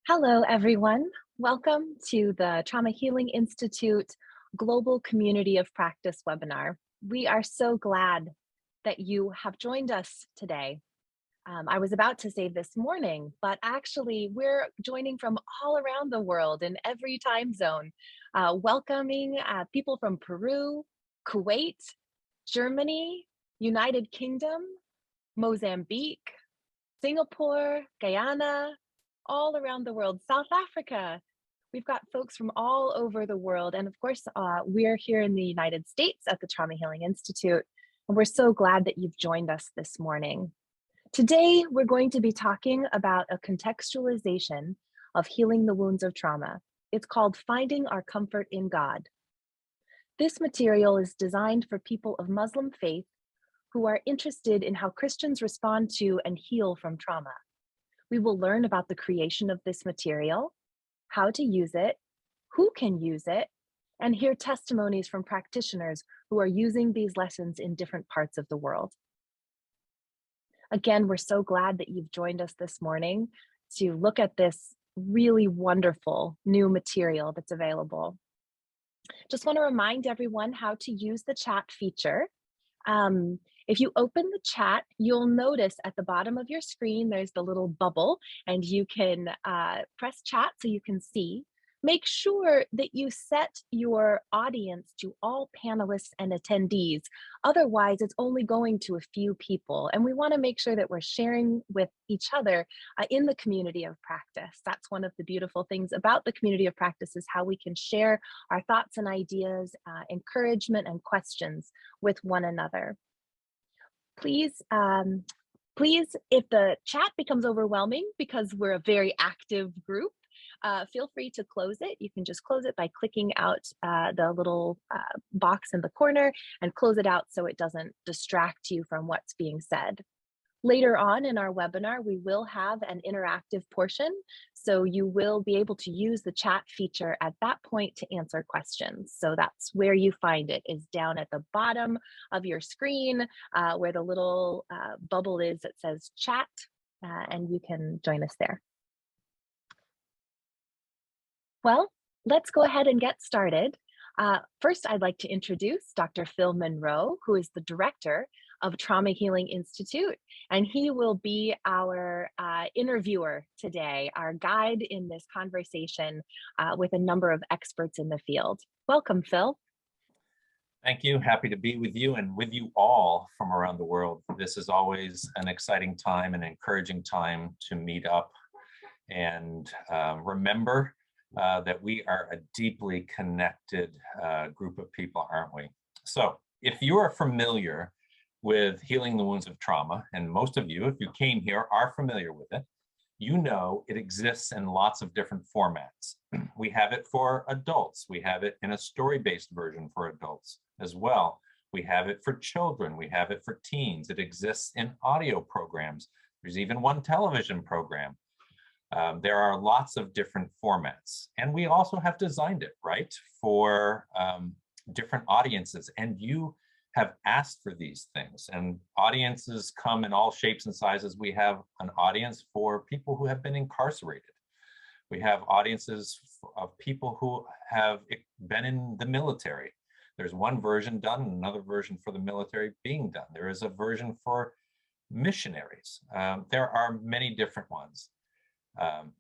Hello, everyone. Welcome to the Trauma Healing Institute Global Community of Practice webinar. We are so glad that you have joined us today. I was about to say this morning, but actually we're joining from all around the world in every time zone, welcoming people from Peru, Kuwait, Germany, United Kingdom, Mozambique, Singapore, Guyana, all around the world, South Africa. We've got folks from all over the world. And of course, we're here in the United States at the Trauma Healing Institute. And we're so glad that you've joined us this morning. Today, we're going to be talking about a contextualization of healing the wounds of trauma. It's called Finding Our Comfort in God. This material is designed for people of Muslim faith who are interested in how Christians respond to and heal from trauma. We will learn about the creation of this material, how to use it, who can use it, and hear testimonies from practitioners who are using these lessons in different parts of the world. Again, we're so glad that you've joined us this morning to look at this really wonderful new material that's available. Just want to remind everyone how to use the chat feature. If you open the chat, you'll notice at the bottom of your screen, there's the little bubble, and you can press chat so you can see. Make sure that you set your audience to all panelists and attendees. Otherwise, it's only going to a few people. And we want to make sure that we're sharing with each other in the community of practice. That's one of the beautiful things about the community of practice is how we can share our thoughts and ideas, encouragement and questions with one another. Please, if the chat becomes overwhelming because we're a very active group, feel free to close it. You can just close it by clicking out the little box in the corner and close it out so it doesn't distract you from what's being said. Later on in our webinar, we will have an interactive portion, so you will be able to use the chat feature at that point to answer questions. So that's where you find it, is down at the bottom of your screen where the little bubble is that says chat, and you can join us there. Well, let's go ahead and get started. First, I'd like to introduce Dr. Phil Monroe, who is the director of Trauma Healing Institute, and he will be our interviewer today, our guide in this conversation with a number of experts in the field. Welcome, Phil. Thank you. Happy to be with you and with you all from around the world. This is always an exciting time, an encouraging time to meet up and remember that we are a deeply connected group of people, aren't we? So if you are familiar with healing the wounds of trauma, and most of you, if you came here, are familiar with it, you know it exists in lots of different formats. We have it for adults. We have it in a story-based version for adults as well. We have it for children. We have it for teens. It exists in audio programs. There's even one television program. There are lots of different formats, and we also have designed it, right, for different audiences. And you have asked for these things, and audiences come in all shapes and sizes. We have an audience for people who have been incarcerated. We have audiences of people who have been in the military. There's one version done, another version for the military being done. There is a version for missionaries. There are many different ones.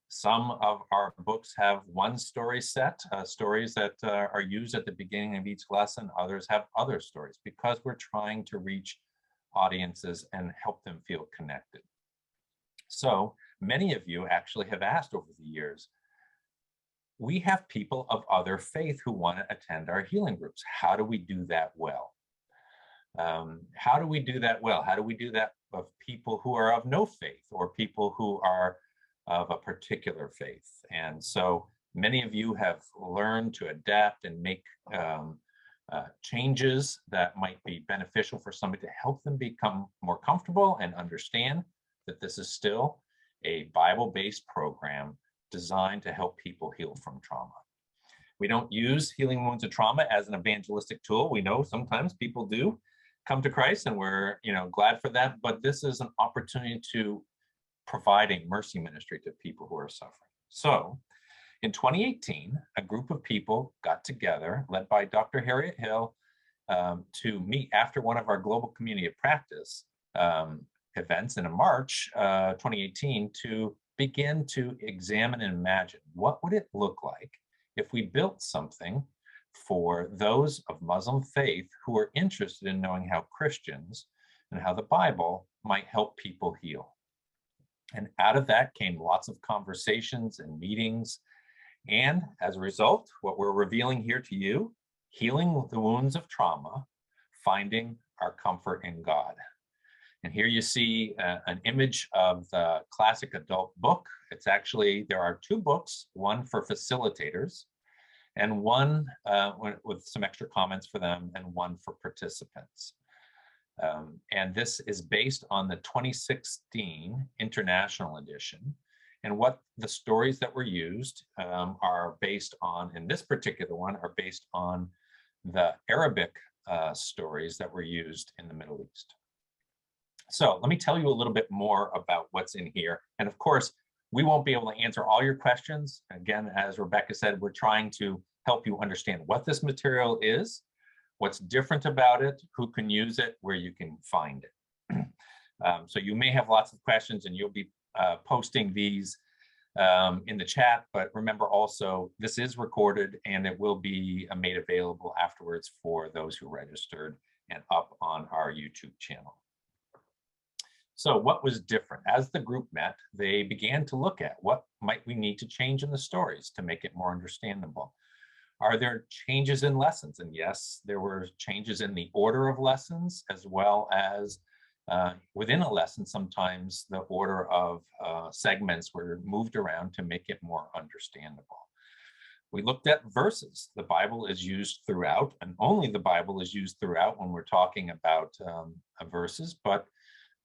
Some of our books have one story set, stories that are used at the beginning of each lesson. Others have other stories because we're trying to reach audiences and help them feel connected. So many of you actually have asked over the years, we have people of other faith who want to attend our healing groups. How do we do that well? How do we do that well? How do we do that of people who are of no faith or people who are of a particular faith? And so many of you have learned to adapt and make changes that might be beneficial for somebody to help them become more comfortable and understand that this is still a Bible-based program designed to help people heal from trauma. We don't use healing wounds of trauma as an evangelistic tool. We know sometimes people do come to Christ, and we're glad for that, but this is an opportunity to providing mercy ministry to people who are suffering. So in 2018, a group of people got together, led by Dr. Harriet Hill, to meet after one of our global community of practice events in March 2018 to begin to examine and imagine what would it look like if we built something for those of Muslim faith who are interested in knowing how Christians and how the Bible might help people heal. And out of that came lots of conversations and meetings. And as a result, what we're revealing here to you, healing the wounds of trauma, finding our comfort in God. And here you see an image of the classic adult book. It's actually, there are two books, one for facilitators and one with some extra comments for them and one for participants. And this is based on the 2016 International Edition. And what the stories that were used are based on, in this particular one, are based on the Arabic stories that were used in the Middle East. So let me tell you a little bit more about what's in here. And of course, we won't be able to answer all your questions. Again, as Rebecca said, we're trying to help you understand what this material is, what's different about it, who can use it, where you can find it. So you may have lots of questions and you'll be posting these in the chat, but remember also this is recorded and it will be made available afterwards for those who registered and up on our YouTube channel. So what was different? As the group met, they began to look at what might we need to change in the stories to make it more understandable. Are there changes in lessons? And yes, there were changes in the order of lessons, as well as within a lesson, sometimes the order of segments were moved around to make it more understandable. We looked at verses. The Bible is used throughout, and only the Bible is used throughout when we're talking about verses, but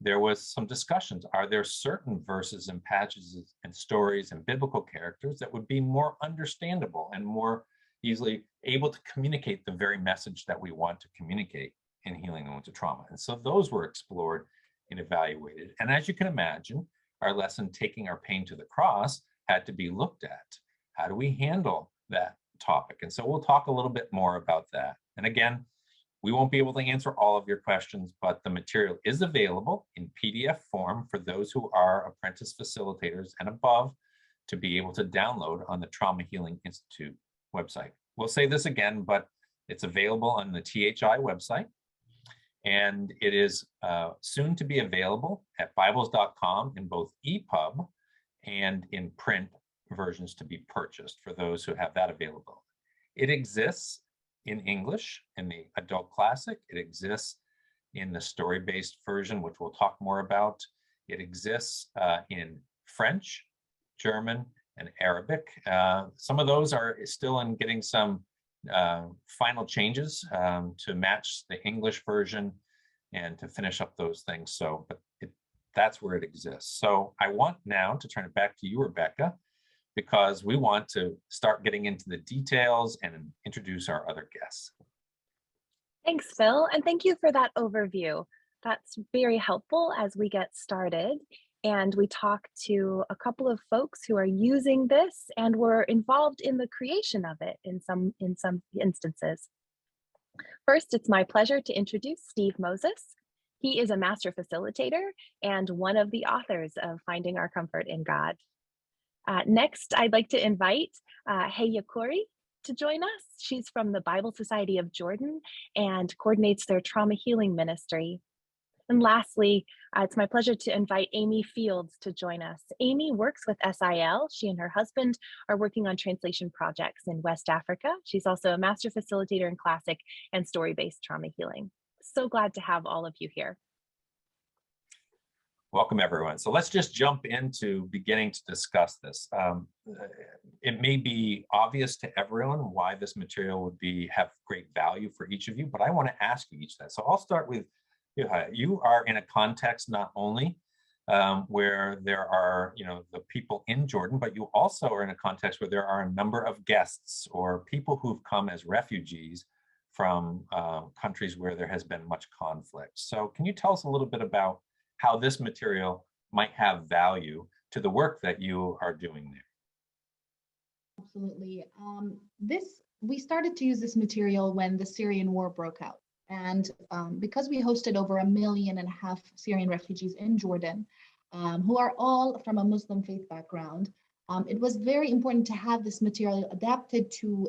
there was some discussions. Are there certain verses and passages and stories and biblical characters that would be more understandable and more easily able to communicate the very message that we want to communicate in healing the wounds of trauma? And so those were explored and evaluated. And as you can imagine, our lesson, Taking Our Pain to the Cross, had to be looked at. How do we handle that topic? And so we'll talk a little bit more about that. And again, we won't be able to answer all of your questions, but the material is available in PDF form for those who are apprentice facilitators and above to be able to download on the Trauma Healing Institute website. We'll say this again, but it's available on the THI website, and it is soon to be available at Bibles.com in both EPUB and in print versions to be purchased for those who have that available. It exists in English in the Adult Classic. It exists in the story-based version, which we'll talk more about. It exists in French, German, and Arabic. Some of those are still in getting some final changes to match the English version and to finish up those things. So, but that's where it exists. So I want now to turn it back to you, Rebecca, because we want to start getting into the details and introduce our other guests. Thanks, Phil, and thank you for that overview. That's very helpful as we get started. And we talk to a couple of folks who are using this and were involved in the creation of it in some instances. First, it's my pleasure to introduce Steve Moses. He is a master facilitator and one of the authors of Finding Our Comfort in God. Next, I'd like to invite Heya Khoury to join us. She's from the Bible Society of Jordan and coordinates their trauma healing ministry. And lastly, it's my pleasure to invite Amy Fields to join us. Amy works with SIL. She and her husband are working on translation projects in West Africa. She's also a master facilitator in classic and story-based trauma healing. So glad to have all of you here. Welcome, everyone. So let's just jump into beginning to discuss this. It may be obvious to everyone why this material would have great value for each of you, but I want to ask you each that. So I'll start with you. You are in a context not only where there are, the people in Jordan, but you also are in a context where there are a number of guests or people who've come as refugees from countries where there has been much conflict. So can you tell us a little bit about how this material might have value to the work that you are doing there? Absolutely. We started to use this material when the Syrian war broke out. And because we hosted over 1.5 million Syrian refugees in Jordan, who are all from a Muslim faith background, it was very important to have this material adapted to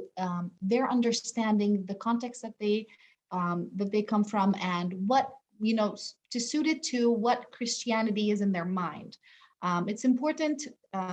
their understanding, the context that they come from, and what, to suit it to what Christianity is in their mind. It's important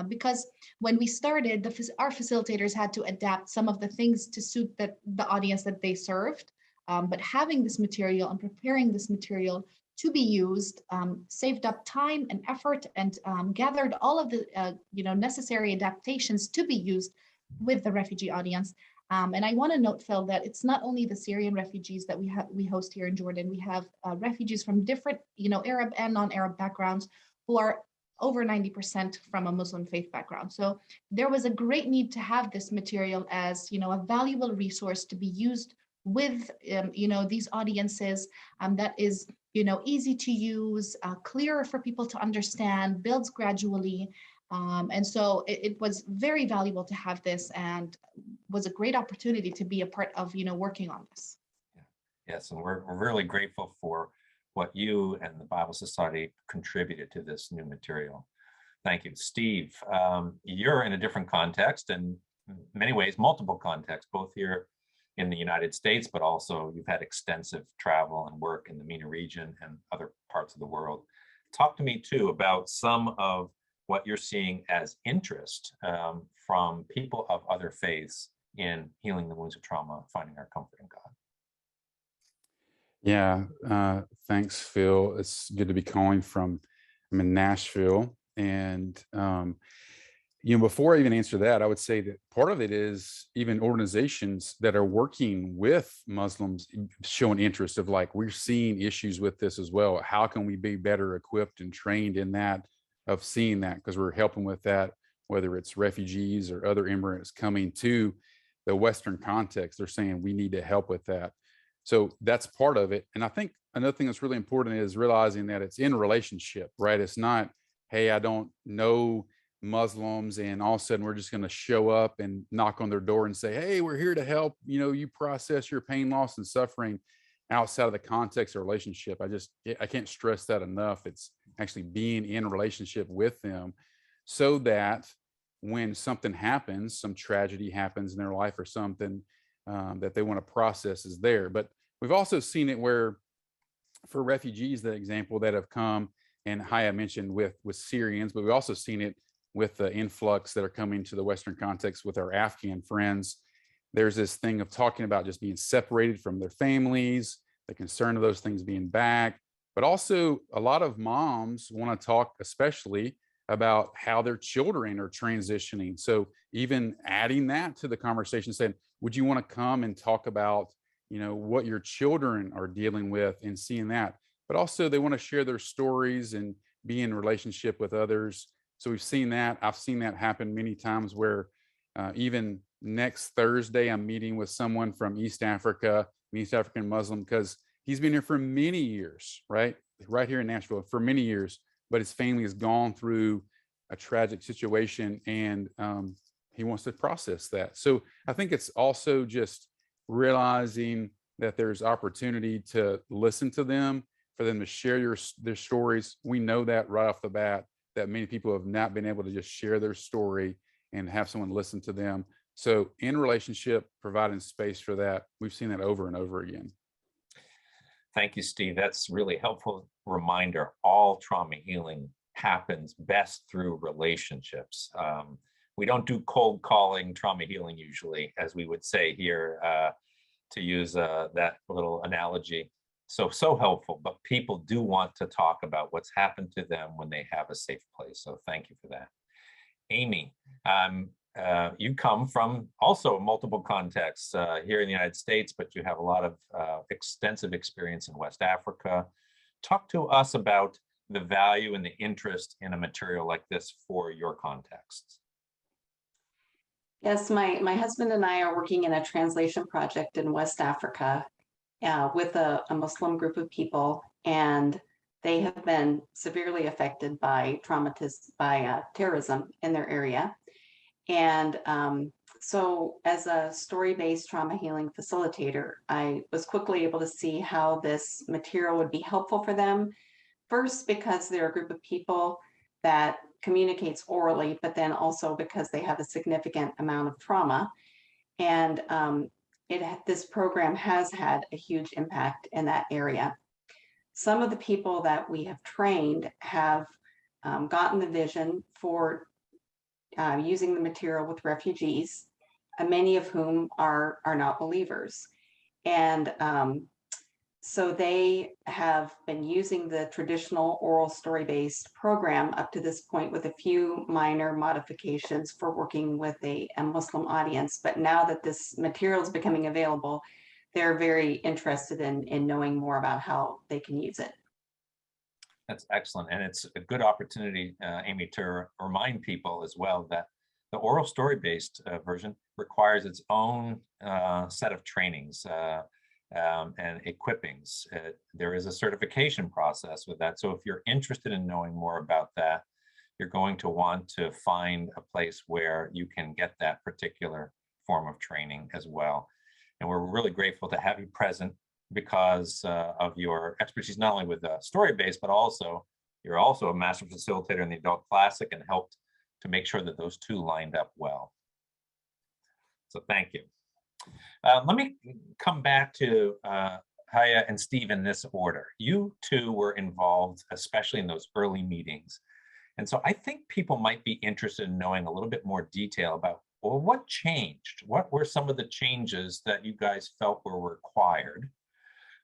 because when we started, our facilitators had to adapt some of the things to suit the audience that they served. But having this material and preparing this material to be used saved up time and effort, and gathered all of the necessary adaptations to be used with the refugee audience. And I want to note, Phil, that it's not only the Syrian refugees that we host here in Jordan. We have refugees from different, Arab and non-Arab backgrounds, who are over 90% from a Muslim faith background. So there was a great need to have this material as, a valuable resource to be used with, these audiences, that is, easy to use, clearer for people to understand, builds gradually. And so it was very valuable to have this, and was a great opportunity to be a part of, working on this. Yes, and we're really grateful for what you and the Bible Society contributed to this new material. Thank you. Steve, you're in a different context, and in many ways, multiple contexts, both here in the United States, but also you've had extensive travel and work in the MENA region and other parts of the world. Talk to me too about some of what you're seeing as interest from people of other faiths in healing the wounds of trauma, finding our comfort in God. Yeah, thanks, Phil. It's good to be calling from, I'm in Nashville. And, before I even answer that, I would say that part of it is even organizations that are working with Muslims showing interest of, like, we're seeing issues with this as well. How can we be better equipped and trained in that, of seeing that? Because we're helping with that, whether it's refugees or other immigrants coming to the Western context. They're saying we need to help with that. So that's part of it. And I think another thing that's really important is realizing that it's in relationship, right? It's not, hey, I don't know Muslims, and all of a sudden we're just going to show up and knock on their door and say, hey, we're here to help, you process your pain, loss, and suffering outside of the context of relationship. I can't stress that enough. It's actually being in a relationship with them, so that when something happens, some tragedy happens in their life or something that they want to process is there. But we've also seen it where, for refugees, the example that have come, and Haya mentioned with Syrians, but we've also seen it with the influx that are coming to the Western context with our Afghan friends. There's this thing of talking about just being separated from their families, the concern of those things being back, but also a lot of moms want to talk especially about how their children are transitioning. So even adding that to the conversation, saying, would you want to come and talk about, what your children are dealing with, and seeing that, but also they want to share their stories and be in relationship with others. So we've seen that. I've seen that happen many times, where even next Thursday, I'm meeting with someone from East Africa, an East African Muslim, because he's been here for many years, right here in Nashville for many years, but his family has gone through a tragic situation, and he wants to process that. So I think it's also just realizing that there's opportunity to listen to them, for them to share their stories. We know that right off the bat, that many people have not been able to just share their story and have someone listen to them. So in relationship, providing space for that, we've seen that over and over again. Thank you, Steve. That's really helpful reminder. All trauma healing happens best through relationships. We don't do cold calling trauma healing usually, as we would say here, to use that little analogy. So helpful, but people do want to talk about what's happened to them when they have a safe place. So thank you for that. Amy, you come from also multiple contexts here in the United States, but you have a lot of extensive experience in West Africa. Talk to us about the value and the interest in a material like this for your context. Yes, my husband and I are working in a translation project in West Africa with a Muslim group of people, and they have been severely affected by terrorism in their area. And So as a story-based trauma healing facilitator, I was quickly able to see how this material would be helpful for them. First, because they're a group of people that communicates orally, but then also because they have a significant amount of trauma. And this program has had a huge impact in that area. Some of the people that we have trained have gotten the vision for using the material with refugees, many of whom are not believers. And so they have been using the traditional oral story-based program up to this point with a few minor modifications for working with a Muslim audience. But now that this material is becoming available, they're very interested in knowing more about how they can use it. That's excellent. And it's a good opportunity, Amy, to remind people as well that the oral story-based version requires its own set of trainings and equippings. There is a certification process with that. So if you're interested in knowing more about that, you're going to want to find a place where you can get that particular form of training as well. And we're really grateful to have you present because of your expertise, not only with story-based, but also you're also a master facilitator in the Adult Classic and helped to make sure that those two lined up well. So thank you. Let me come back to Haya and Steve in this order. You two were involved, especially in those early meetings. And so I think people might be interested in knowing a little bit more detail about, well, what changed? What were some of the changes that you guys felt were required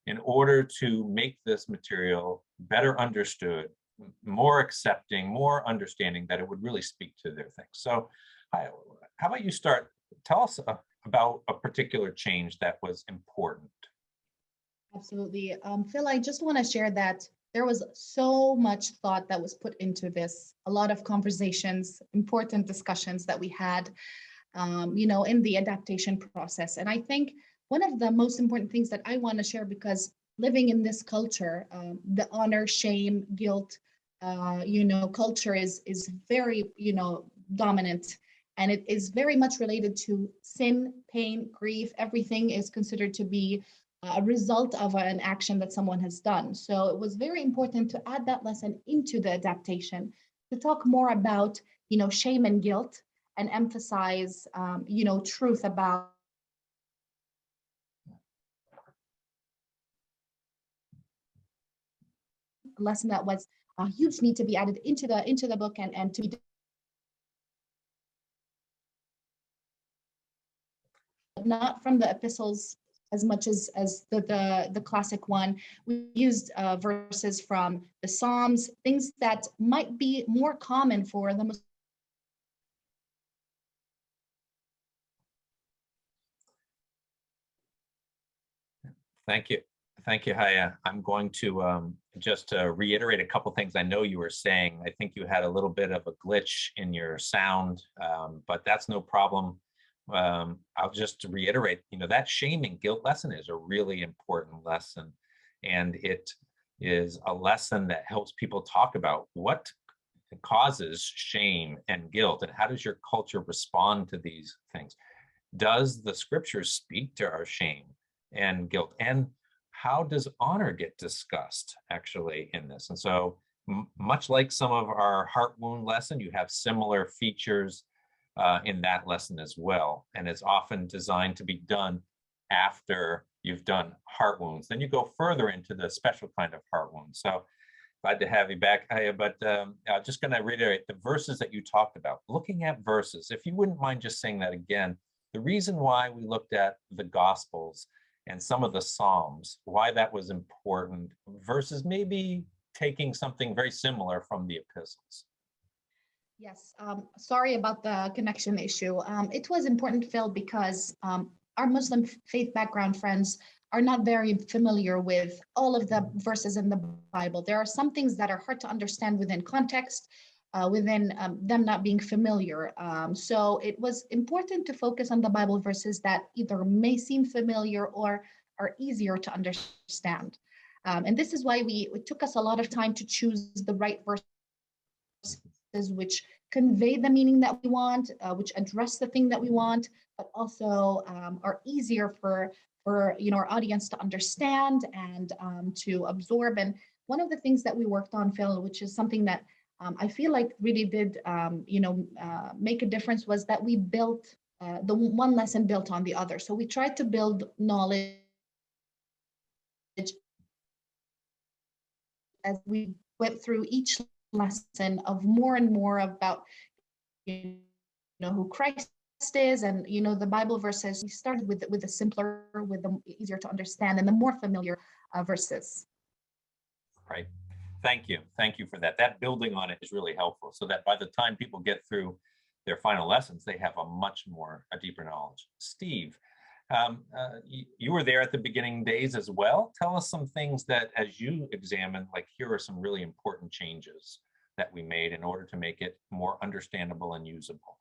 in order to make this material better understood, more accepting, more understanding, that it would really speak to their things? So how about you start? Tell us about a particular change that was important. Absolutely. Phil, I just want to share that there was so much thought that was put into this, a lot of conversations, important discussions that we had, in the adaptation process. And I think one of the most important things that I want to share, because living in this culture, the honor, shame, guilt, culture is very, dominant. And it is very much related to sin, pain, grief. Everything is considered to be a result of an action that someone has done. So it was very important to add that lesson into the adaptation, to talk more about, shame and guilt, and emphasize, truth about a lesson that was a huge need to be added into the book and to be not from the epistles as much as the classic one. We used verses from the Psalms, things that might be more common for the Muslims. Thank you. Thank you, Haya. I'm going to just reiterate a couple things I know you were saying. I think you had a little bit of a glitch in your sound, but that's no problem. I'll just reiterate, that shame and guilt lesson is a really important lesson. And it is a lesson that helps people talk about what causes shame and guilt and how does your culture respond to these things. Does the scriptures speak to our shame and guilt? And how does honor get discussed actually in this? And so much like some of our heart wound lesson, you have similar features in that lesson as well. And it's often designed to be done after you've done heart wounds. Then you go further into the special kind of heart wounds. So glad to have you back, Haya, but I'm just going to reiterate the verses that you talked about. Looking at verses, if you wouldn't mind just saying that again, the reason why we looked at the Gospels and some of the Psalms, why that was important versus maybe taking something very similar from the epistles. Yes, sorry about the connection issue. It was important, Phil, because our Muslim faith background friends are not very familiar with all of the verses in the Bible. There are some things that are hard to understand within context, within them not being familiar. So it was important to focus on the Bible verses that either may seem familiar or are easier to understand. And this is why it took us a lot of time to choose the right verses which convey the meaning that we want, which address the thing that we want, but also are easier for our audience to understand and to absorb. And one of the things that we worked on, Phil, which is something that I feel like really did make a difference, was that we built the one lesson built on the other. So we tried to build knowledge as we went through each lesson of more and more about who Christ is, and the Bible verses. We started with the simpler, with the easier to understand, and the more familiar verses. Right. Thank you for that. That building on it is really helpful, so that by the time people get through their final lessons, they have a deeper knowledge. Steve, you were there at the beginning days as well. Tell us some things that, as you examine, like, here are some really important changes that we made in order to make it more understandable and usable.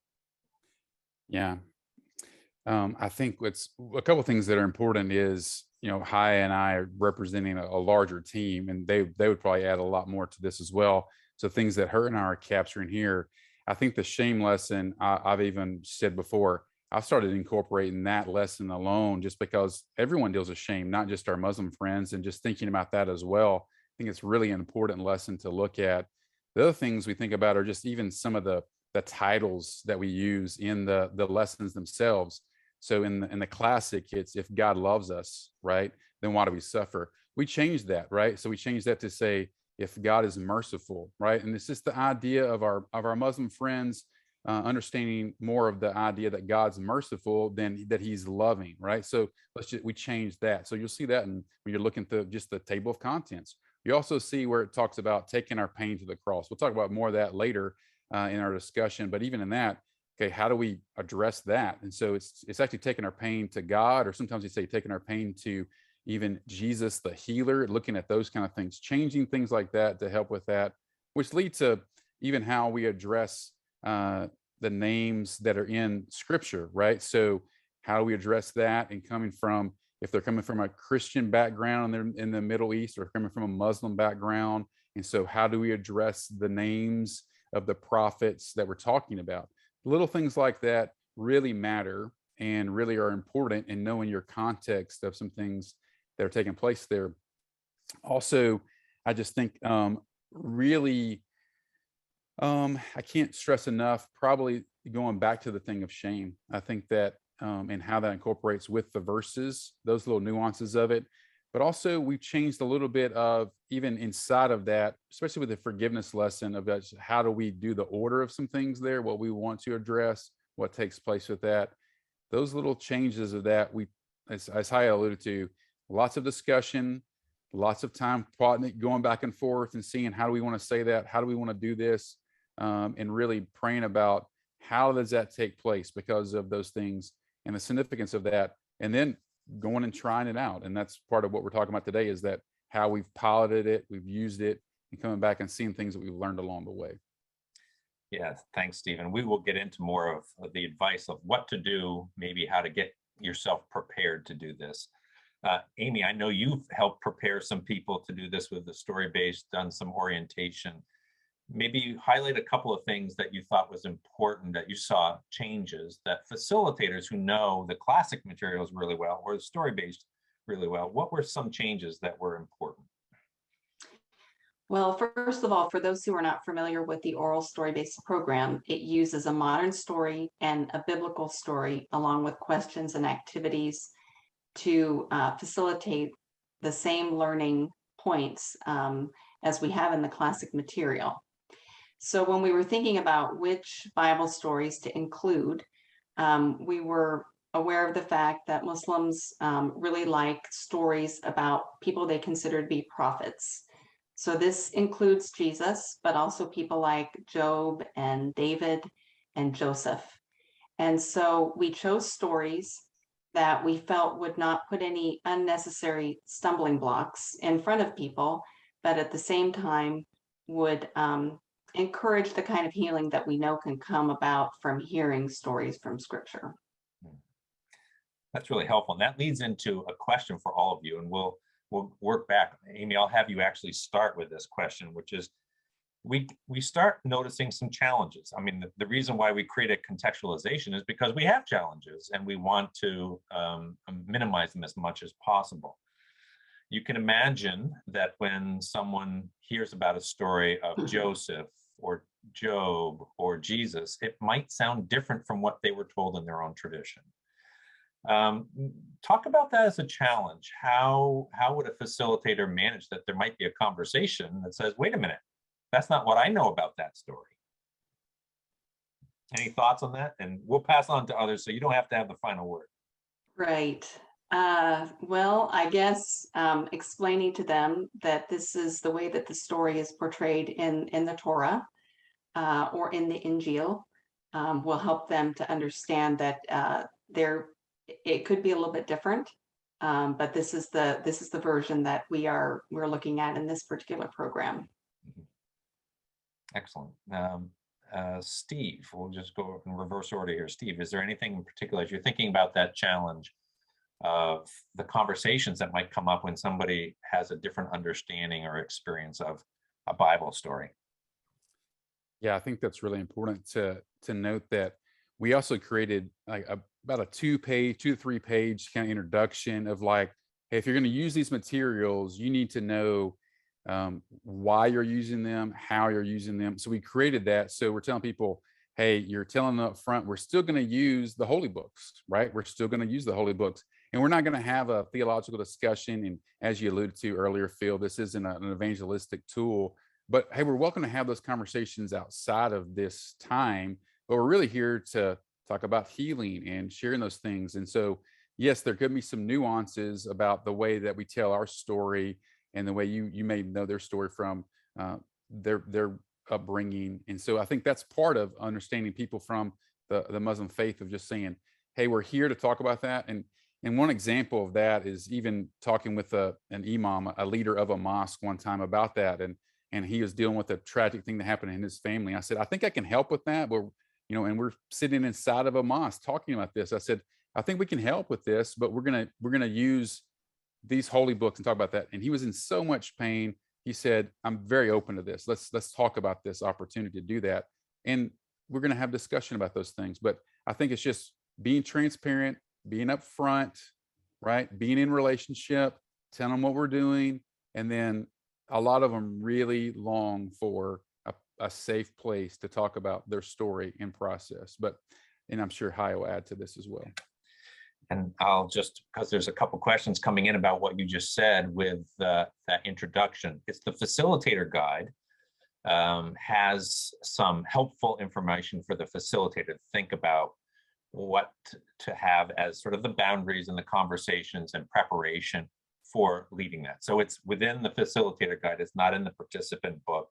Yeah. I think what's a couple of things that are important is, Hi and I are representing a larger team, and they would probably add a lot more to this as well. So things that her and I are capturing here, I think the shame lesson, I've even said before, I've started incorporating that lesson alone, just because everyone deals with shame, not just our Muslim friends, and just thinking about that as well. I think it's really an important lesson to look at. The other things we think about are just even some of the titles that we use in the lessons themselves. So in the classic, it's if God loves us, right, then why do we suffer? We changed that, right? So we changed that to say if God is merciful, right? And it's just the idea of our Muslim friends understanding more of the idea that God's merciful than that He's loving, right? So we change that. So you'll see that when you're looking through just the table of contents. You also see where it talks about taking our pain to the cross. We'll talk about more of that later in our discussion, but even in that, okay, how do we address that? And so it's actually taking our pain to God, or sometimes you say taking our pain to even Jesus, the healer, looking at those kind of things, changing things like that to help with that, which lead to even how we address the names that are in Scripture, right? So how do we address that? And if they're coming from a Christian background and they're in the Middle East, or coming from a Muslim background, and so how do we address the names of the prophets that we're talking about? Little things like that really matter and really are important in knowing your context of some things that are taking place there. Also, I just think really, I can't stress enough, probably going back to the thing of shame. I think that and how that incorporates with the verses, those little nuances of it. But also we've changed a little bit of even inside of that, especially with the forgiveness lesson, of how do we do the order of some things there, what we want to address, what takes place with that. Those little changes of that, as Haya alluded to, lots of discussion, lots of time plotting it, going back and forth and seeing how do we want to say that, how do we want to do this, and really praying about how does that take place because of those things and the significance of that. And then going and trying it out. And that's part of what we're talking about today, is that how we've piloted it, we've used it, and coming back and seeing things that we've learned along the way. Yeah, thanks, Stephen. We will get into more of the advice of what to do, maybe how to get yourself prepared to do this. Amy, I know you've helped prepare some people to do this with the story-based, done some orientation. Maybe highlight a couple of things that you thought was important, that you saw changes, that facilitators who know the classic materials really well, or the story-based really well, what were some changes that were important? Well, first of all, for those who are not familiar with the oral story-based program, it uses a modern story and a biblical story along with questions and activities to facilitate the same learning points as we have in the classic material. So when we were thinking about which Bible stories to include, we were aware of the fact that Muslims really like stories about people they consider to be prophets. So this includes Jesus, but also people like Job and David and Joseph. And so we chose stories that we felt would not put any unnecessary stumbling blocks in front of people, but at the same time would encourage the kind of healing that we know can come about from hearing stories from Scripture. That's really helpful. And that leads into a question for all of you, and we'll work back. Amy, I'll have you actually start with this question, which is, we start noticing some challenges. I mean, the reason why we create a contextualization is because we have challenges and we want to minimize them as much as possible. You can imagine that when someone hears about a story of Joseph or Job or Jesus, it might sound different from what they were told in their own tradition. Talk about that as a challenge. How would a facilitator manage that? There might be a conversation that says, wait a minute, that's not what I know about that story. Any thoughts on that? And we'll pass on to others so you don't have to have the final word. Right. Well, I guess explaining to them that this is the way that the story is portrayed in the Torah or in the Injil will help them to understand that it could be a little bit different, but this is the version that we're looking at in this particular program. Excellent. Steve, we'll just go in reverse order here. Steve, is there anything in particular as you're thinking about that challenge of the conversations that might come up when somebody has a different understanding or experience of a Bible story? Yeah, I think that's really important to note that we also created like about a 2 to 3 page kind of introduction of like, hey, if you're going to use these materials, you need to know why you're using them, how you're using them. So we created that. So we're telling people, hey, you're telling them up front, we're still going to use the holy books, right? We're still going to use the holy books. And we're not going to have a theological discussion. And as you alluded to earlier, Phil, this isn't an evangelistic tool. But hey, we're welcome to have those conversations outside of this time. But we're really here to talk about healing and sharing those things. And so, yes, there could be some nuances about the way that we tell our story and the way you may know their story from their upbringing. And so I think that's part of understanding people from the Muslim faith, of just saying, hey, we're here to talk about that. And one example of that is even talking with an imam, a leader of a mosque one time about that. And he was dealing with a tragic thing that happened in his family. I said, I think I can help with that. But, and we're sitting inside of a mosque talking about this. I said, I think we can help with this, but we're gonna use these holy books and talk about that. And he was in so much pain. He said, I'm very open to this. Let's talk about this opportunity to do that. And we're going to have discussion about those things. But I think it's just being transparent, being upfront, right? Being in relationship, telling them what we're doing. And then a lot of them really long for a safe place to talk about their story and process. And I'm sure Hai will add to this as well. And I'll just, because there's a couple questions coming in about what you just said with that introduction. It's the Facilitator Guide has some helpful information for the facilitator to think about what to have as sort of the boundaries and the conversations and preparation for leading that. So it's within the Facilitator Guide. It's not in the participant book,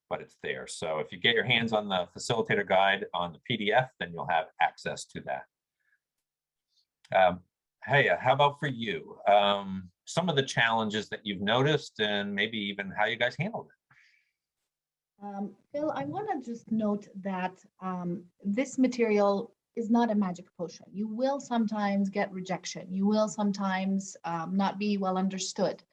but it's there. So if you get your hands on the Facilitator Guide on the PDF, then you'll have access to that. Hey, how about for you? Some of the challenges that you've noticed and maybe even how you guys handled it. Phil, I want to just note that this material is not a magic potion. You will sometimes get rejection. You will sometimes not be well understood.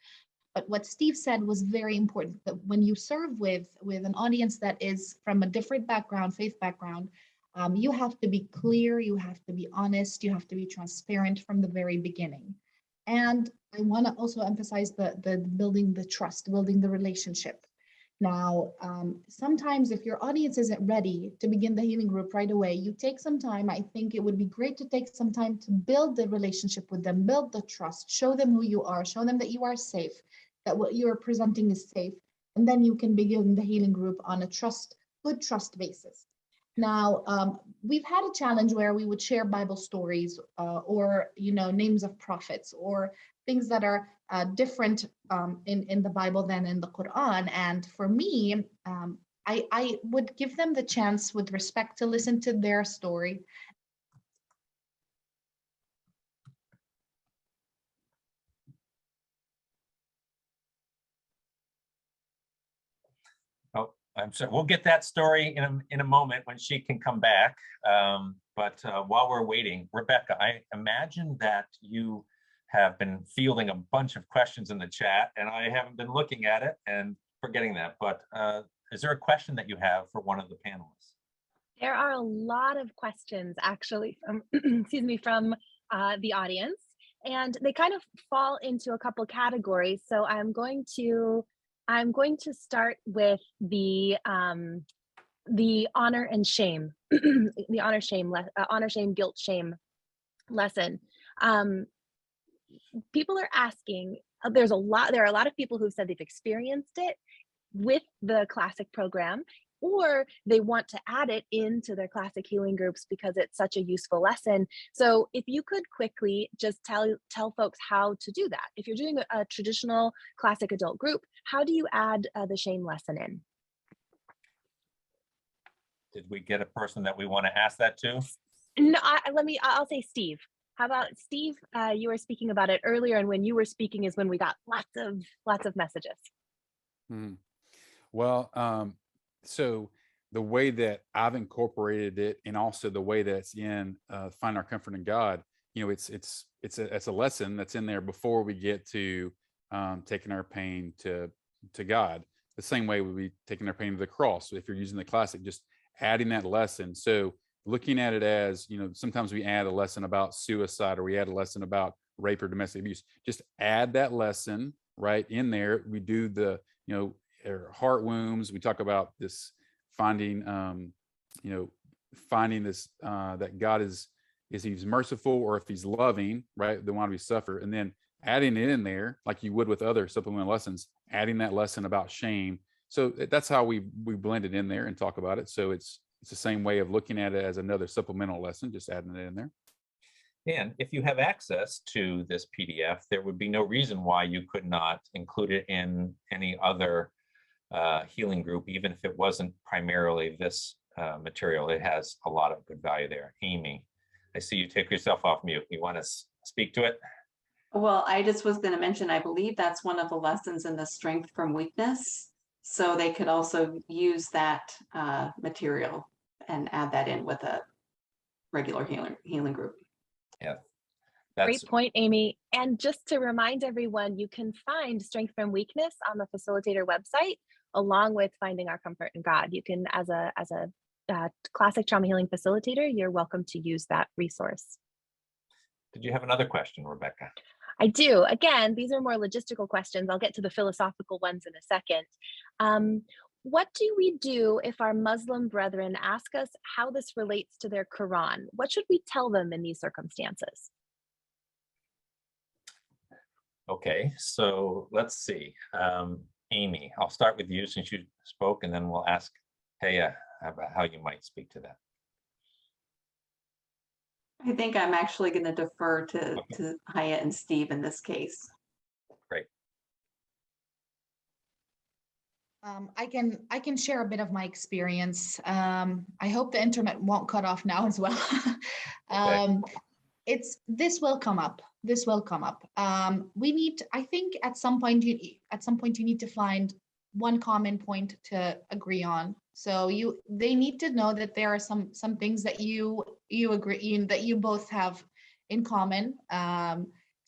But what Steve said was very important, that when you serve with an audience that is from a different background, faith background, you have to be clear, you have to be honest, you have to be transparent from the very beginning. And I want to also emphasize the building the trust, building the relationship. Now, sometimes if your audience isn't ready to begin the healing group right away, you take some time. I think it would be great to take some time to build the relationship with them, build the trust, show them who you are, show them that you are safe, that what you are presenting is safe. And then you can begin the healing group on a good trust basis. Now, we've had a challenge where we would share Bible stories or, names of prophets or things that are different in the Bible than in the Quran. And for me, I would give them the chance with respect to listen to their story. I'm sorry, we'll get that story in a moment when she can come back. But while we're waiting, Rebecca, I imagine that you have been fielding a bunch of questions in the chat, and I haven't been looking at it and forgetting that. But is there a question that you have for one of the panelists? There are a lot of questions actually from, excuse me, from the audience, and they kind of fall into a couple categories. So I'm going to start with the honor and shame, the honor, shame, guilt, shame lesson. People are asking. There are a lot of people who've said they've experienced it with the classic program, or they want to add it into their classic healing groups because it's such a useful lesson. So if you could quickly just tell folks how to do that. If you're doing a traditional classic adult group, how do you add the shame lesson in? Did we get a person that we want to ask that to? No, I'll say Steve. How about Steve? You were speaking about it earlier, and when you were speaking is when we got lots of messages. Well, so the way that I've incorporated it, and also the way that it's in Find Our Comfort in God, it's a lesson that's in there before we get to taking our pain to God. The same way we'd be taking our pain to the cross. So if you're using the classic, just adding that lesson. So looking at it as, sometimes we add a lesson about suicide, or we add a lesson about rape or domestic abuse. Just add that lesson right in there. We do the, heart wounds. We talk about this finding this, that God is he's merciful, or if he's loving, right? The one we suffer. And then adding it in there, like you would with other supplemental lessons, adding that lesson about shame. So that's how we blend it in there and talk about it. So it's the same way of looking at it as another supplemental lesson, just adding it in there. And if you have access to this PDF, there would be no reason why you could not include it in any other healing group, even if it wasn't primarily this material. It has a lot of good value there. Amy, I see you take yourself off mute. You want to speak to it? Well, I just was going to mention, I believe that's one of the lessons in the strength from weakness. So they could also use that material and add that in with a regular healing group. Yeah. Great point, Amy. And just to remind everyone, you can find Strength from Weakness on the Facilitator website, along with Finding Our Comfort in God. You can, as a classic trauma healing facilitator, you're welcome to use that resource. Did you have another question, Rebecca? I do. Again, these are more logistical questions. I'll get to the philosophical ones in a second. What do we do if our Muslim brethren ask us how this relates to their Quran? What should we tell them in these circumstances? Okay, so let's see. Amy, I'll start with you since you spoke, and then we'll ask Taya about how you might speak to that. I think I'm actually going to defer to Hyatt and Steve in this case. Great. I can share a bit of my experience. I hope the internet won't cut off now as well. Okay. This will come up. This will come up. I think at some point you need to find one common point to agree on. So they need to know that there are some things that you agree in, that you both have in common.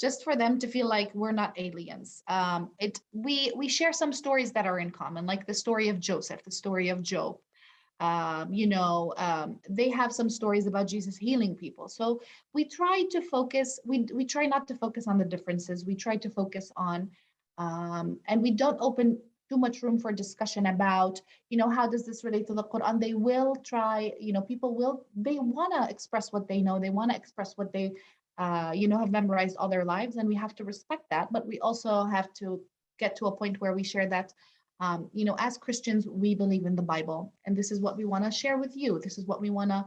Just for them to feel like we're not aliens. We share some stories that are in common, like the story of Joseph, the story of Job. They have some stories about Jesus healing people. So we try to focus, we try not to focus on the differences. We try to focus on, and we don't open too much room for discussion about, how does this relate to the Quran? They will try, they want to express what they know. They want to express what they, have memorized all their lives, and we have to respect that. But we also have to get to a point where we share that, as Christians, we believe in the Bible, and this is what we want to share with you. This is what we want to,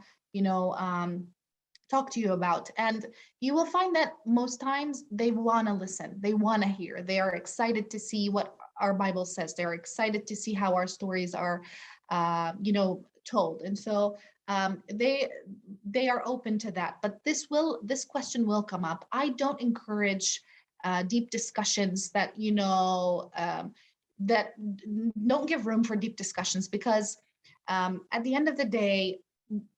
talk to you about. And you will find that most times they want to listen. They want to hear. They are excited to see what our Bible says. They're excited to see how our stories are, told. And so they are open to that. But this question will come up. I don't encourage deep discussions that, that don't give room for deep discussions, because at the end of the day,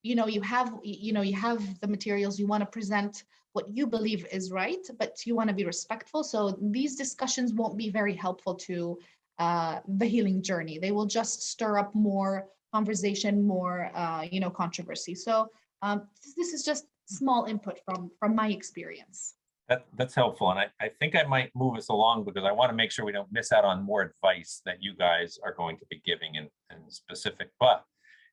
you have the materials, you want to present what you believe is right, but you want to be respectful. So these discussions won't be very helpful to the healing journey. They will just stir up more conversation, more controversy. So this is just small input from my experience. That's helpful. And I think I might move us along because I want to make sure we don't miss out on more advice that you guys are going to be giving in specific. But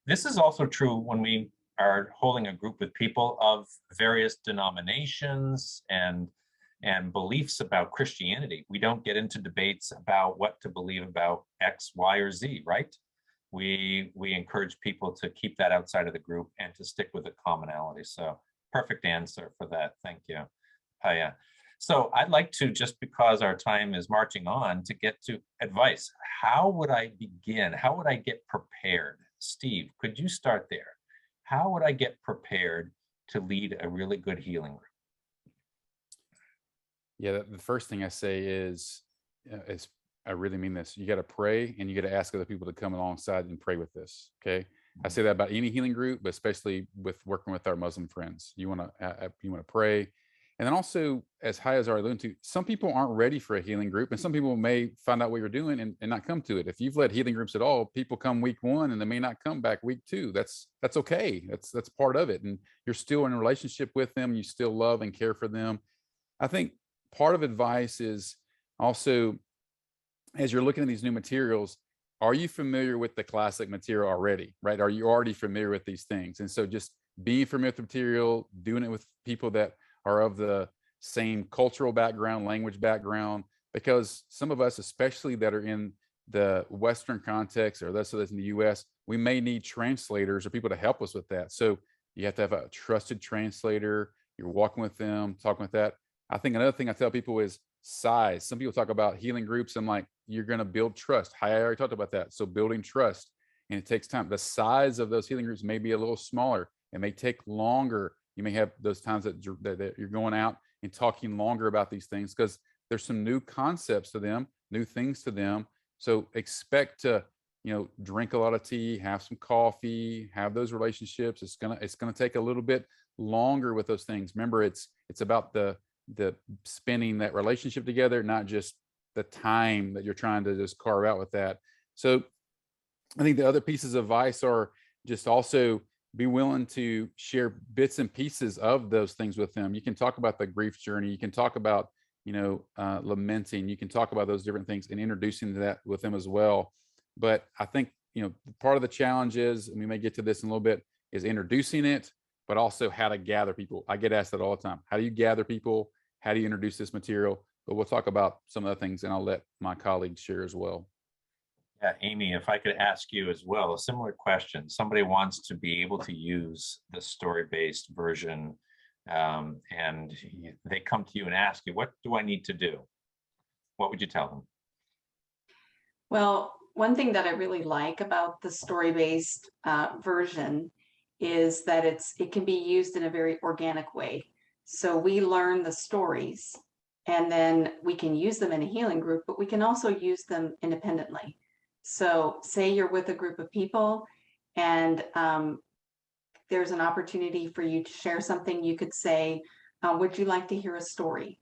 this is also true when we are holding a group with people of various denominations and beliefs about Christianity. We don't get into debates about what to believe about X, Y, or Z, right? We encourage people to keep that outside of the group and to stick with a commonality. So perfect answer for that. Thank you. Yeah. So I'd like to, just because our time is marching on, to get to advice. How would I begin? How would I get prepared? Steve, could you start there? How would I get prepared to lead a really good healing group? Yeah, the first thing I say is I really mean this. You got to pray, and you got to ask other people to come alongside and pray with this. Okay. I say that about any healing group, but especially with working with our Muslim friends. You want to pray. And then also, as Haya has already alluded to, some people aren't ready for a healing group, and some people may find out what you're doing and not come to it. If you've led healing groups at all, people come week 1 and they may not come back week 2. That's okay. That's part of it. And you're still in a relationship with them. You still love and care for them. I think part of advice is also, as you're looking at these new materials, are you familiar with the classic material already, right? Are you already familiar with these things? And so just being familiar with the material, doing it with people that are of the same cultural background, language background, because some of us, especially that are in the Western context or those in the US, we may need translators or people to help us with that. So you have to have a trusted translator. You're walking with them, talking with that. I think another thing I tell people is size. Some people talk about healing groups. I'm like, you're going to build trust. I already talked about that. So building trust, and it takes time. The size of those healing groups may be a little smaller. It may take longer. You may have those times that you're going out and talking longer about these things because there's some new concepts to them, new things to them. So expect to, drink a lot of tea, have some coffee, have those relationships. It's gonna take a little bit longer with those things. Remember, it's about the spending that relationship together, not just the time that you're trying to just carve out with that. So I think the other pieces of advice are just also be willing to share bits and pieces of those things with them. You can talk about the grief journey. You can talk about, lamenting. You can talk about those different things and introducing that with them as well. But I think, part of the challenge is, and we may get to this in a little bit, is introducing it, but also how to gather people. I get asked that all the time. How do you gather people? How do you introduce this material? But we'll talk about some of the things, and I'll let my colleagues share as well. Yeah, Amy, if I could ask you as well, a similar question. Somebody wants to be able to use the story-based version, and they come to you and ask you, what do I need to do? What would you tell them? Well, one thing that I really like about the story-based version is that it can be used in a very organic way. So we learn the stories, and then we can use them in a healing group, but we can also use them independently. So say you're with a group of people and there's an opportunity for you to share something. You could say, would you like to hear a story?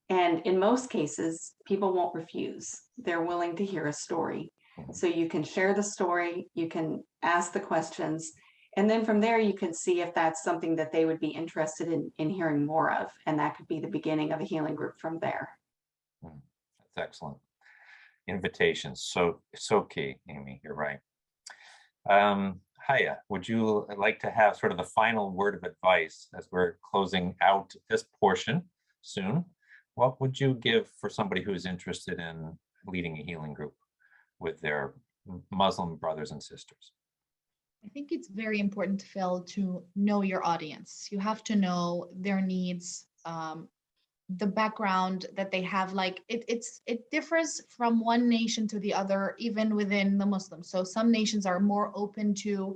And in most cases, people won't refuse. They're willing to hear a story. So you can share the story, you can ask the questions, and then from there, you can see if that's something that they would be interested in hearing more of. And that could be the beginning of a healing group from there. That's excellent. Invitations, so key, Amy, you're right. Haya, would you like to have sort of the final word of advice as we're closing out this portion soon? What would you give for somebody who's interested in leading a healing group with their Muslim brothers and sisters? I think it's very important, Phil, to know your audience. You have to know their needs, the background that they have. Like it differs from one nation to the other, even within the Muslims. So some nations are more open to,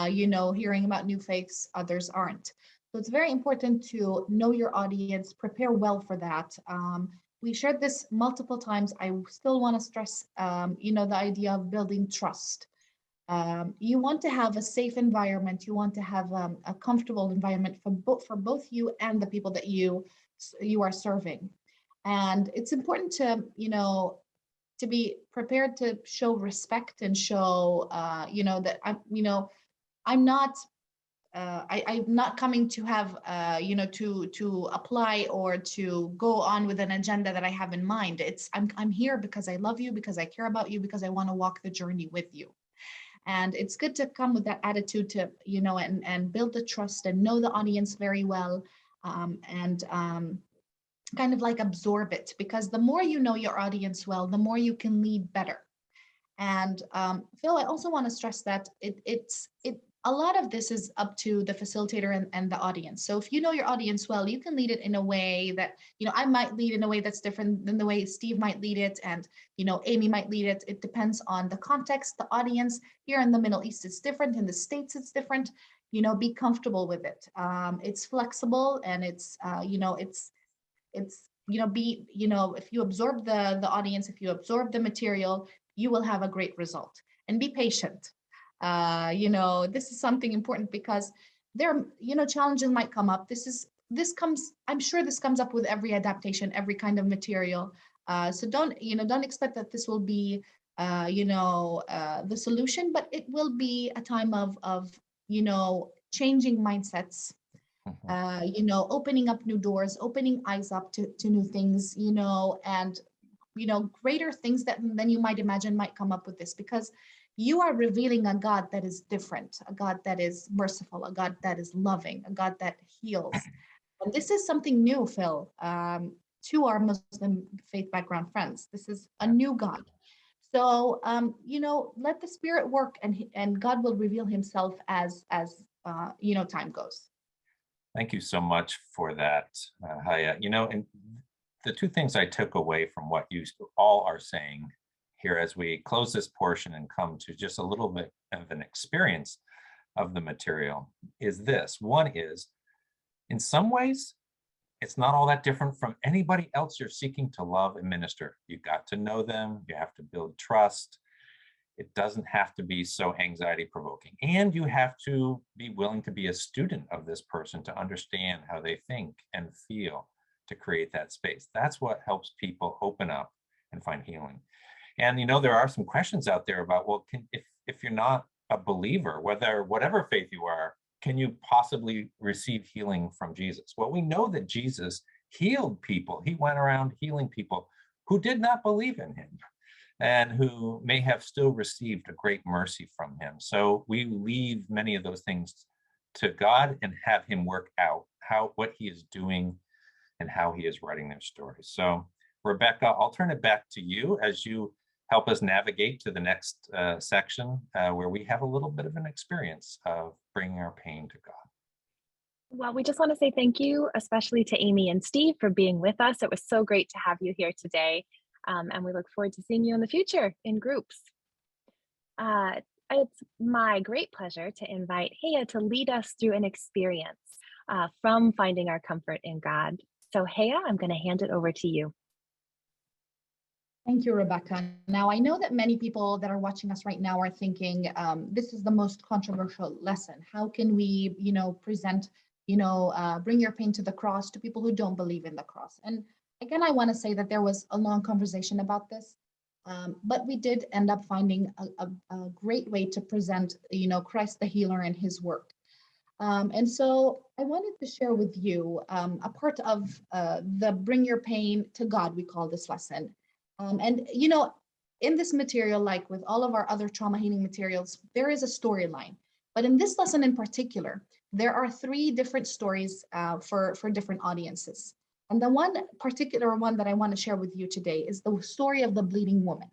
hearing about new faiths, others aren't. So it's very important to know your audience, prepare well for that. We shared this multiple times. I still want to stress, the idea of building trust. You want to have a safe environment. You want to have a comfortable environment for both you and the people that you are serving. And it's important to, to be prepared to show respect and show, that I'm not, I'm not coming to have, to apply or to go on with an agenda that I have in mind. I'm here because I love you, because I care about you, because I want to walk the journey with you. And it's good to come with that attitude to, and build the trust and know the audience very well, and kind of like absorb it, because the more you know your audience well, the more you can lead better. And Phil, I also want to stress that a lot of this is up to the facilitator and the audience. So if you know your audience well, you can lead it in a way that, I might lead in a way that's different than the way Steve might lead it, and Amy might lead it. It depends on the context, the audience. Here in the Middle East, it's different. In the States, it's different. Be comfortable with it. It's flexible, and it's if you absorb the audience, if you absorb the material, you will have a great result. And be patient. This is something important, because there, challenges might come up. I'm sure this comes up with every adaptation, every kind of material. So don't expect that this will be, the solution, but it will be a time of changing mindsets, opening up new doors, opening eyes up to new things, and, greater things than you might imagine might come up with this, because you are revealing a God that is different, a God that is merciful, a God that is loving, a God that heals. And this is something new, Phil, to our Muslim faith background friends. This is a new God. So, let the Spirit work, and God will reveal himself as time goes. Thank you so much for that, Haya. And the two things I took away from what you all are saying here as we close this portion and come to just a little bit of an experience of the material is this. One is, in some ways, it's not all that different from anybody else you're seeking to love and minister. You got to know them. You have to build trust. It doesn't have to be so anxiety provoking. And you have to be willing to be a student of this person to understand how they think and feel, to create that space. That's what helps people open up and find healing. And there are some questions out there about, well, if you're not a believer, whatever faith you are, can you possibly receive healing from Jesus? Well, we know that Jesus healed people. He went around healing people who did not believe in him and who may have still received a great mercy from him. So we leave many of those things to God and have him work out what he is doing and how he is writing their stories. So Rebecca, I'll turn it back to you as you help us navigate to the next section where we have a little bit of an experience of bringing our pain to God. Well, we just want to say thank you, especially to Amy and Steve, for being with us. It was so great to have you here today. And we look forward to seeing you in the future in groups. It's my great pleasure to invite Haya to lead us through an experience from finding our comfort in God. So Haya, I'm going to hand it over to you. Thank you, Rebecca. Now, I know that many people that are watching us right now are thinking, this is the most controversial lesson. How can we, present, bring your pain to the cross to people who don't believe in the cross? And again, I want to say that there was a long conversation about this, but we did end up finding a great way to present, Christ the healer and his work. And so I wanted to share with you a part of the Bring Your Pain to God, we call this lesson. And, in this material, like with all of our other trauma healing materials, there is a storyline. But in this lesson in particular, there are 3 different stories for different audiences. And the one particular one that I want to share with you today is the story of the bleeding woman.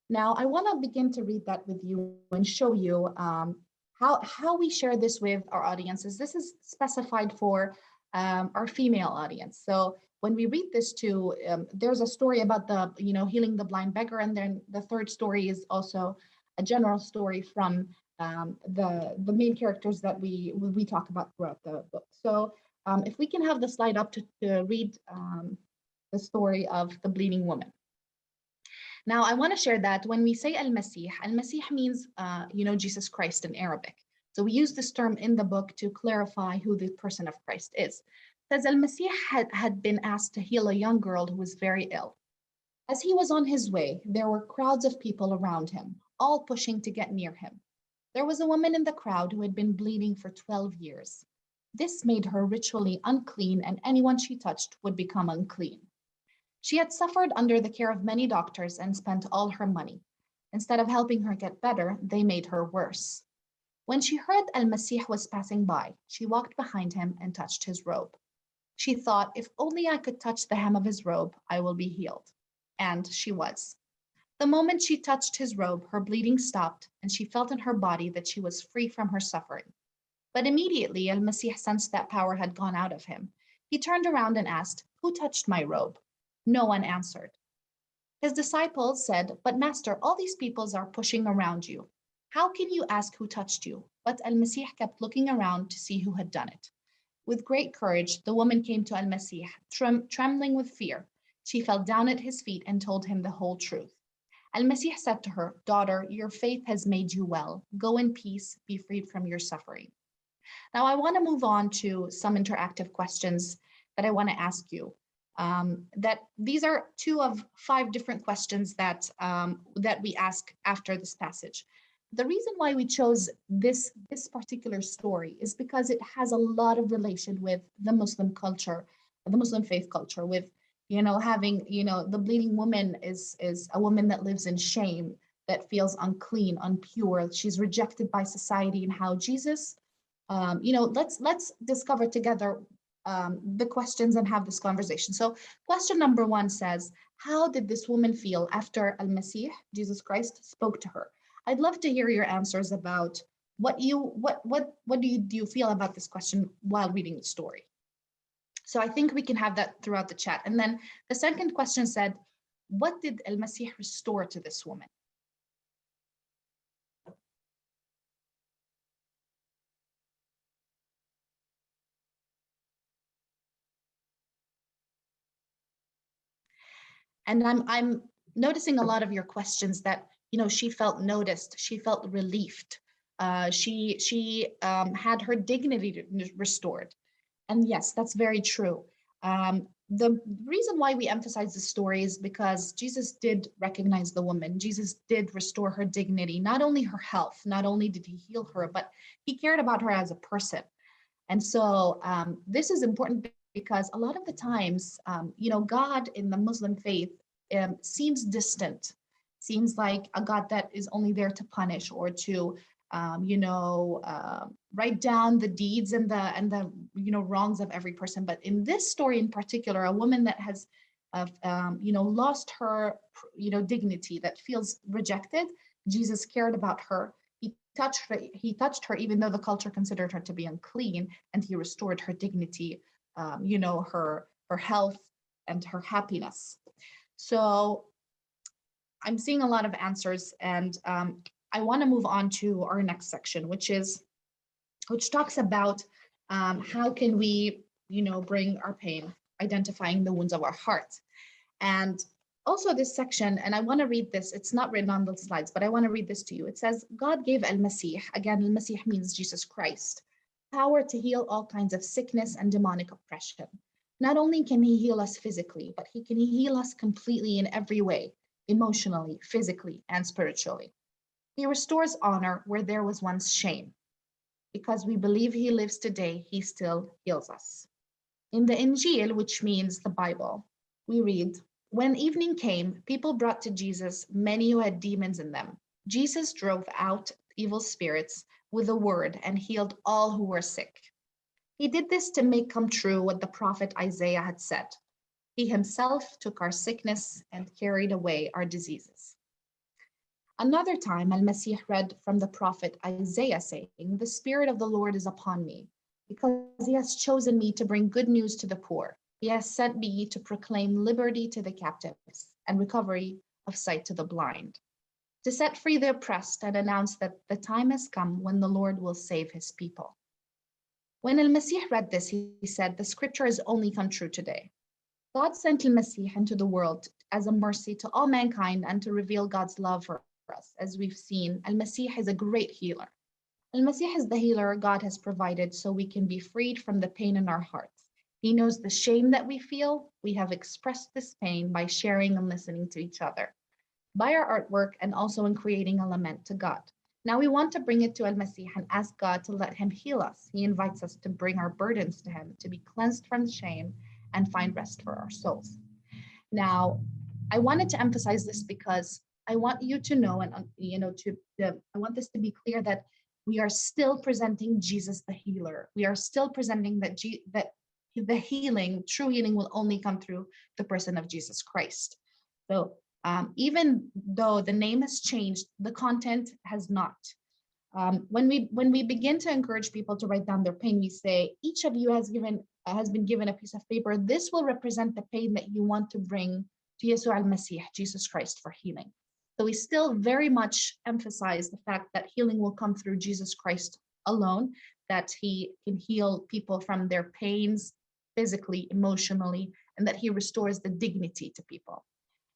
Now, I want to begin to read that with you and show you how we share this with our audiences. This is specified for our female audience. So when we read this too, there's a story about healing the blind beggar, and then the third story is also a general story from the main characters that we talk about throughout the book. So if we can have the slide up to read the story of the bleeding woman. Now, I want to share that when we say Al-Masih means, Jesus Christ in Arabic. So we use this term in the book to clarify who the person of Christ is. It says Al-Masih had been asked to heal a young girl who was very ill. As he was on his way, there were crowds of people around him, all pushing to get near him. There was a woman in the crowd who had been bleeding for 12 years. This made her ritually unclean, and anyone she touched would become unclean. She had suffered under the care of many doctors and spent all her money. Instead of helping her get better, they made her worse. When she heard Al-Masih was passing by, she walked behind him and touched his robe. She thought, if only I could touch the hem of his robe, I will be healed. And she was. The moment she touched his robe, her bleeding stopped, and she felt in her body that she was free from her suffering. But immediately, Al-Masih sensed that power had gone out of him. He turned around and asked, "Who touched my robe?" No one answered. His disciples said, "But Master, all these peoples are pushing around you. How can you ask who touched you?" But Al-Masih kept looking around to see who had done it. With great courage, the woman came to Al-Masih, trembling with fear. She fell down at his feet and told him the whole truth. Al-Masih said to her, "Daughter, your faith has made you well. Go in peace, be freed from your suffering." Now, I want to move on to some interactive questions that I want to ask you. That these are 2 of 5 different questions that we ask after this passage. The reason why we chose this particular story is because it has a lot of relation with the Muslim culture, the Muslim faith culture, with having the bleeding woman is a woman that lives in shame, that feels unclean, unpure. She's rejected by society, and how Jesus, let's discover together the questions and have this conversation. So question number 1 says, how did this woman feel after Al-Masih, Jesus Christ, spoke to her? I'd love to hear your answers about what do you feel about this question while reading the story. So I think we can have that throughout the chat. And then the second question said, what did Al-Masih restore to this woman? And I'm noticing a lot of your questions that, she felt noticed, she felt relieved, she had her dignity restored. And yes, that's very true. The reason why we emphasize this story is because Jesus did recognize the woman. Jesus did restore her dignity, not only her health, not only did he heal her, but he cared about her as a person. And so this is important because a lot of the times, God in the Muslim faith seems distant, seems like a God that is only there to punish or to, write down the deeds and the wrongs of every person. But in this story in particular, a woman that has, lost her, dignity, that feels rejected, Jesus cared about her. He touched her, even though the culture considered her to be unclean, and he restored her dignity, her health and her happiness. So I'm seeing a lot of answers, and I want to move on to our next section, which talks about how can we, bring our pain, identifying the wounds of our heart. And also this section, and I want to read this, it's not written on the slides, but I want to read this to you. It says, God gave Al-Masih, again, Al-Masih means Jesus Christ, power to heal all kinds of sickness and demonic oppression. Not only can he heal us physically, but he can heal us completely in every way, emotionally, physically, and spiritually. He restores honor where there was once shame. Because we believe he lives today, he still heals us. In the Injil, which means the Bible, we read, when evening came, people brought to Jesus many who had demons in them. Jesus drove out evil spirits with a word and healed all who were sick. He did this to make come true what the prophet Isaiah had said. He himself took our sickness and carried away our diseases. Another time, Al-Masih read from the prophet Isaiah saying, the Spirit of the Lord is upon me, because he has chosen me to bring good news to the poor. He has sent me to proclaim liberty to the captives and recovery of sight to the blind, to set free the oppressed and announce that the time has come when the Lord will save his people. When Al-Masih read this, he said, the scripture has only come true today. God sent Al-Masih into the world as a mercy to all mankind and to reveal God's love for us. As we've seen, Al-Masih is a great healer. Al-Masih is the healer God has provided so we can be freed from the pain in our hearts. He knows the shame that we feel. We have expressed this pain by sharing and listening to each other, by our artwork, and also in creating a lament to God. Now we want to bring it to Al-Masih and ask God to let him heal us. He invites us to bring our burdens to him, to be cleansed from shame and find rest for our souls. Now, I wanted to emphasize this because I want you to know, and I want this to be clear, that we are still presenting Jesus the healer. We are still presenting that the healing, true healing, will only come through the person of Jesus Christ. So even though the name has changed, the content has not. When we begin to encourage people to write down their pain, we say, each of you has been given a piece of paper. This will represent the pain that you want to bring to Yeshua al-Masih, Jesus Christ, for healing. So we still very much emphasize the fact that healing will come through Jesus Christ alone, that he can heal people from their pains physically, emotionally, and that he restores the dignity to people.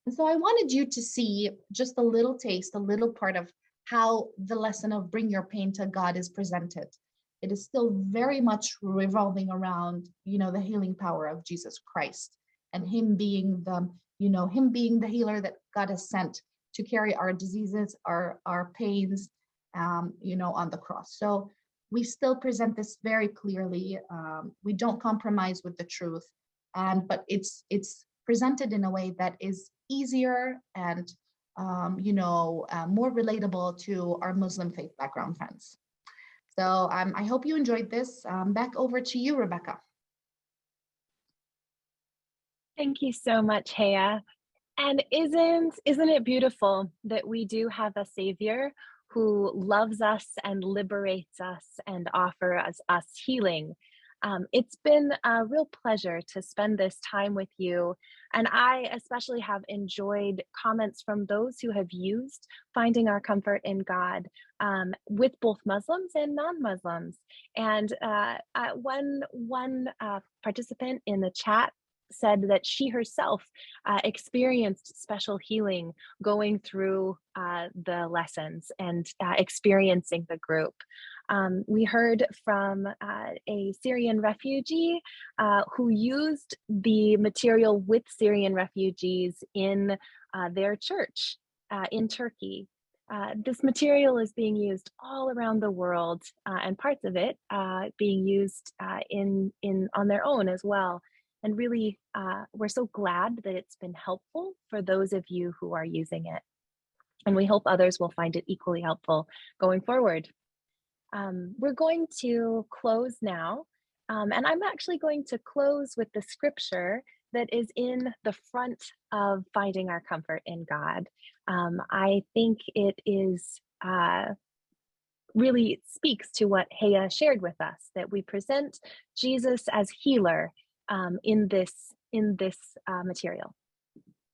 And so I wanted you to see just a little taste, a little part of how the lesson of bring your pain to God is presented. It is still very much revolving around, the healing power of Jesus Christ and him being the healer that God has sent to carry our diseases, our pains, on the cross. So we still present this very clearly. We don't compromise with the truth, but it's presented in a way that is easier and more relatable to our Muslim faith background friends. So I hope you enjoyed this. Back over to you, Rebecca. Thank you so much, Haya. And isn't it beautiful that we do have a Savior who loves us and liberates us and offers us healing? It's been a real pleasure to spend this time with you. And I especially have enjoyed comments from those who have used Finding Our Comfort in God with both Muslims and non-Muslims. And one participant in the chat said that she herself experienced special healing going through the lessons and experiencing the group. We heard from a Syrian refugee who used the material with Syrian refugees in their church in Turkey. This material is being used all around the world, and parts of it being used on their own as well. And really, we're so glad that it's been helpful for those of you who are using it. And we hope others will find it equally helpful going forward. We're going to close now, and I'm actually going to close with the scripture that is in the front of Finding Our Comfort in God. I think it is really speaks to what Haya shared with us, that we present Jesus as healer in this material.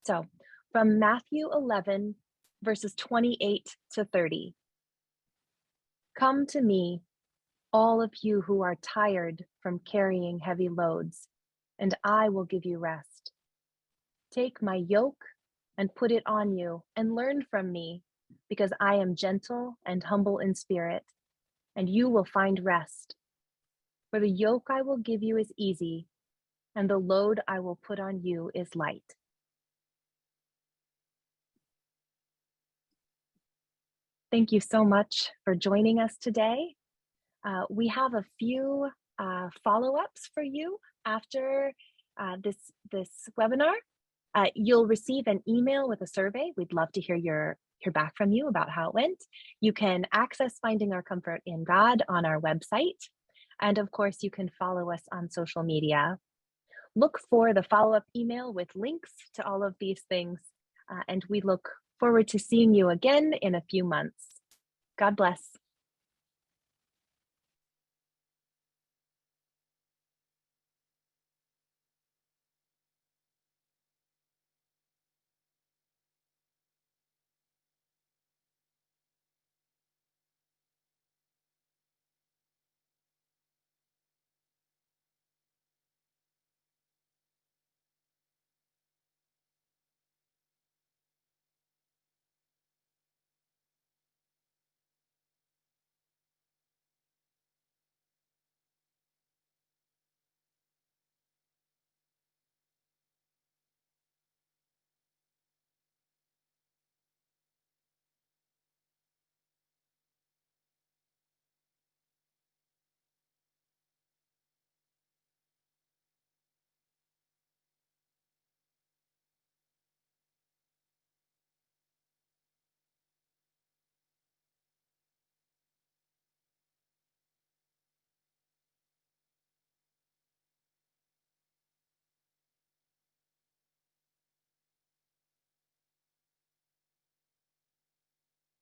So from Matthew 11, verses 28 to 30. Come to me, all of you who are tired from carrying heavy loads, and I will give you rest. Take my yoke and put it on you, and learn from me, because I am gentle and humble in spirit, and you will find rest. For the yoke I will give you is easy, and the load I will put on you is light. Thank you so much for joining us today. We have a few follow-ups for you after this webinar. You'll receive an email with a survey. We'd love to hear back from you about how it went. You can access Finding Our Comfort in God on our website. And of course, you can follow us on social media. Look for the follow-up email with links to all of these things. And we look forward to seeing you again in a few months. God bless.